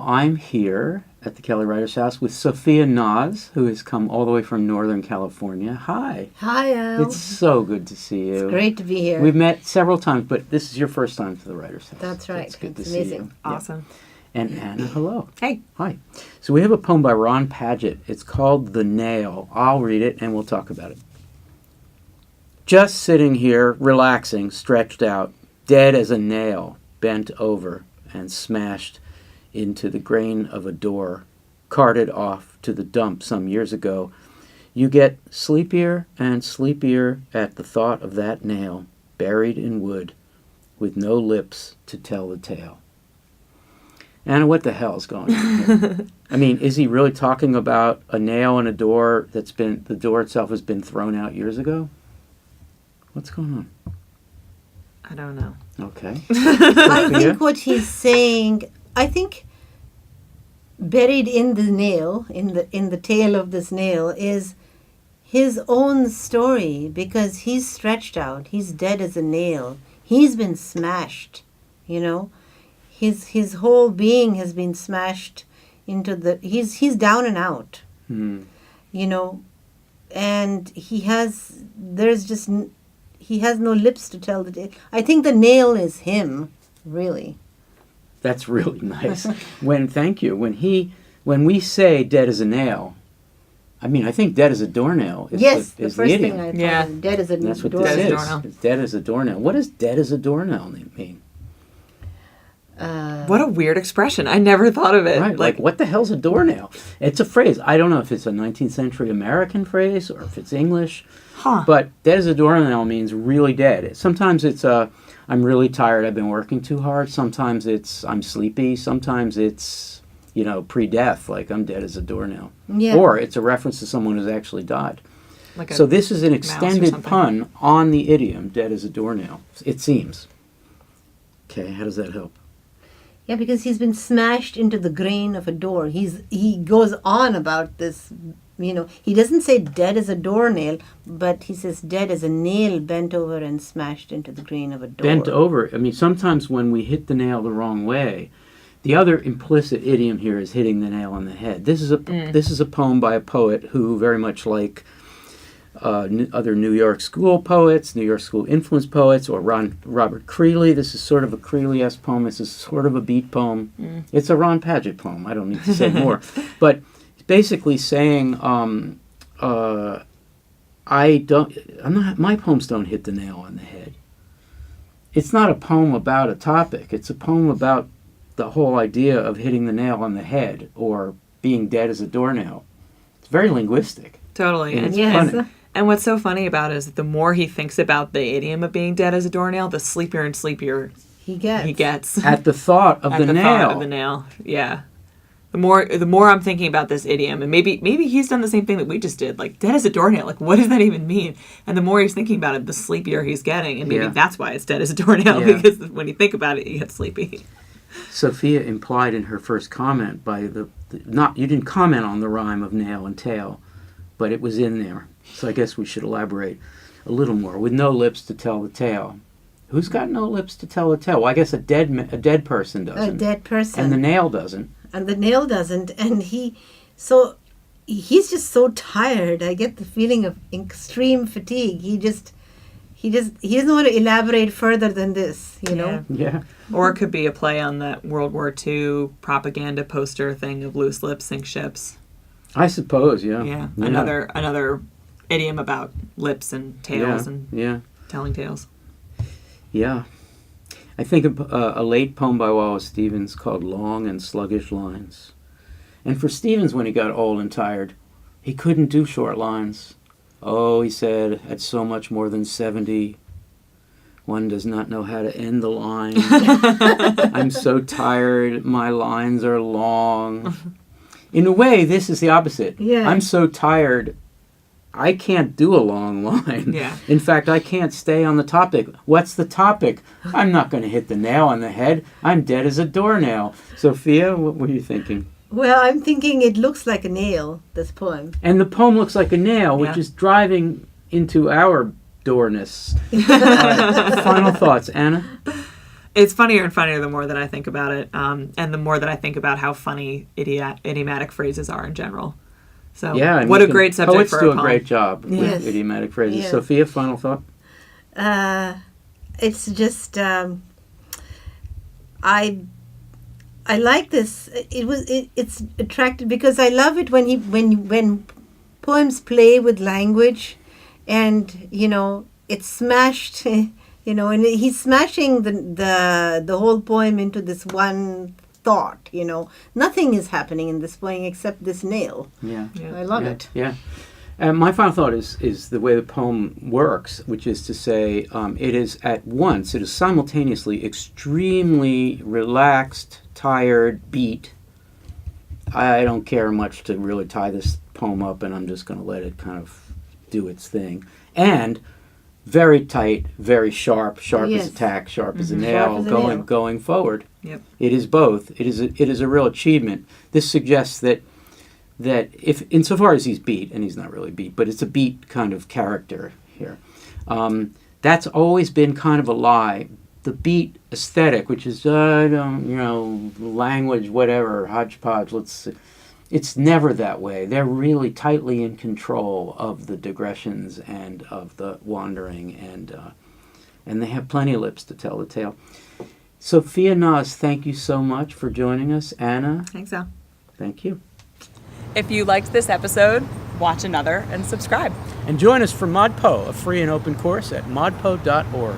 I'm here at the Kelly Writers House with Sophia Naz, who has come all the way from Northern California. Hi. Hi, Al. It's so good to see you. It's great to be here. We've met several times, but this is your first time to the Writers House. That's right. It's good to amazing. see you. Awesome. Yeah. And Anna, hello. Hey. Hi. So we have a poem by Ron Padgett. It's called The Nail. I'll read it and we'll talk about it. Just sitting here, relaxing, stretched out, dead as a nail, bent over and smashed into the grain of a door, carted off to the dump some years ago, you get sleepier and sleepier at the thought of that nail buried in wood with no lips to tell the tale. Anna, what the hell's going on here? I mean, is he really talking about a nail in a door that's been, the door itself has been thrown out years ago? What's going on? I don't know. Okay. I think what he's saying, I think buried in the nail, in the tail of this nail, is his own story, because he's stretched out. He's dead as a nail. He's been smashed, you know. His whole being has been smashed into the... He's down and out, you know. And he has no lips to tell the tale. I think the nail is him, really. That's really nice. Thank you. When we say dead as a nail, I mean, I think dead as a doornail is the first idiom. thing I thought. Yeah. Of. Dead as a That's what doornail. this is. Doornail. It's dead as a doornail. What does dead as a doornail mean? What a weird expression. I never thought of it. Right, like what the hell's a doornail? It's a phrase. I don't know if it's a 19th century American phrase or if it's English. Huh. But dead as a doornail means really dead. Sometimes it's I'm really tired, I've been working too hard. Sometimes it's I'm sleepy. Sometimes it's, you know, pre-death, like I'm dead as a doornail. Yeah. Or it's a reference to someone who's actually died. Like So this is an mouse or extended something. pun on the idiom dead as a doornail, it seems. Okay, how does that help? Yeah, because he's been smashed into the grain of a door. He goes on about this, you know. He doesn't say dead as a doornail, but he says dead as a nail bent over and smashed into the grain of a door. Bent over. I mean, sometimes when we hit the nail the wrong way, the other implicit idiom here is hitting the nail on the head. This is a poem by a poet who, very much like other New York School poets, New York School influence poets, or Robert Creeley. This is sort of a Creeley-esque poem. This is sort of a beat poem. It's a Ron Padgett poem. I don't need to say more. But basically saying, my poems don't hit the nail on the head. It's not a poem about a topic. It's a poem about the whole idea of hitting the nail on the head or being dead as a doornail. It's very linguistic. Totally. And it's Yes. funny. And what's so funny about it is that the more he thinks about the idiom of being dead as a doornail, the sleepier and sleepier he gets. At the thought of at the the nail. thought of the nail. Yeah. The more I'm thinking about this idiom, and maybe he's done the same thing that we just did, like dead as a doornail. Like, what does that even mean? And the more he's thinking about it, the sleepier he's getting, and maybe that's why it's dead as a doornail, because when you think about it, you get sleepy. Sophia implied in her first comment you didn't comment on the rhyme of nail and tail, but it was in there. So I guess we should elaborate a little more. With no lips to tell the tale. Who's got no lips to tell the tale? Well, I guess a dead person doesn't. A dead person. And the nail doesn't. And the nail doesn't. And he's just so tired. I get the feeling of extreme fatigue. He doesn't want to elaborate further than this, you know? Yeah. Or it could be a play on that World War II propaganda poster thing of loose lips sink ships. I suppose, yeah. Yeah. Another idiom about lips and tails and telling tales. Yeah. I think of a late poem by Wallace Stevens called Long and Sluggish Lines. And for Stevens, when he got old and tired, he couldn't do short lines. Oh, he said, at so much more than 70, one does not know how to end the line. I'm so tired, my lines are long. In a way, this is the opposite. Yeah. I'm so tired, I can't do a long line. Yeah. In fact, I can't stay on the topic. What's the topic? I'm not going to hit the nail on the head. I'm dead as a doornail. Sophia, what were you thinking? Well, I'm thinking it looks like a nail, this poem. And the poem looks like a nail, which is driving into our doorness. Final thoughts, Anna? It's funnier and funnier the more that I think about it, and the more that I think about how funny idiomatic phrases are in general. So, Yeah, and what a great subject poets for a do a poem. great job Yes. with idiomatic phrases. Yes. Sophia, final thought? It's just I like this. It's attractive because I love it when poems play with language, and it's smashed. And he's smashing the whole poem into this one thought. Nothing is happening in this poem except this nail. Yeah. I love Yeah. it. Yeah. And my final thought is the way the poem works, which is to say it is simultaneously extremely relaxed, tired, beat. I don't care much to really tie this poem up, and I'm just going to let it kind of do its thing. And very tight, very sharp Yes. as a tack, sharp as a Sharp nail, as a nail. going forward. Yep. It is both. It is a real achievement. This suggests that if, insofar as he's beat, and he's not really beat, but it's a beat kind of character here, that's always been kind of a lie. The beat aesthetic, which is, language, whatever, hodgepodge, it's never that way. They're really tightly in control of the digressions and of the wandering, and they have plenty of lips to tell the tale. Sophia Naz, thank you so much for joining us. Anna, Thanks, Al. thank you. If you liked this episode, watch another and subscribe. And join us for ModPo, a free and open course at modpo.org.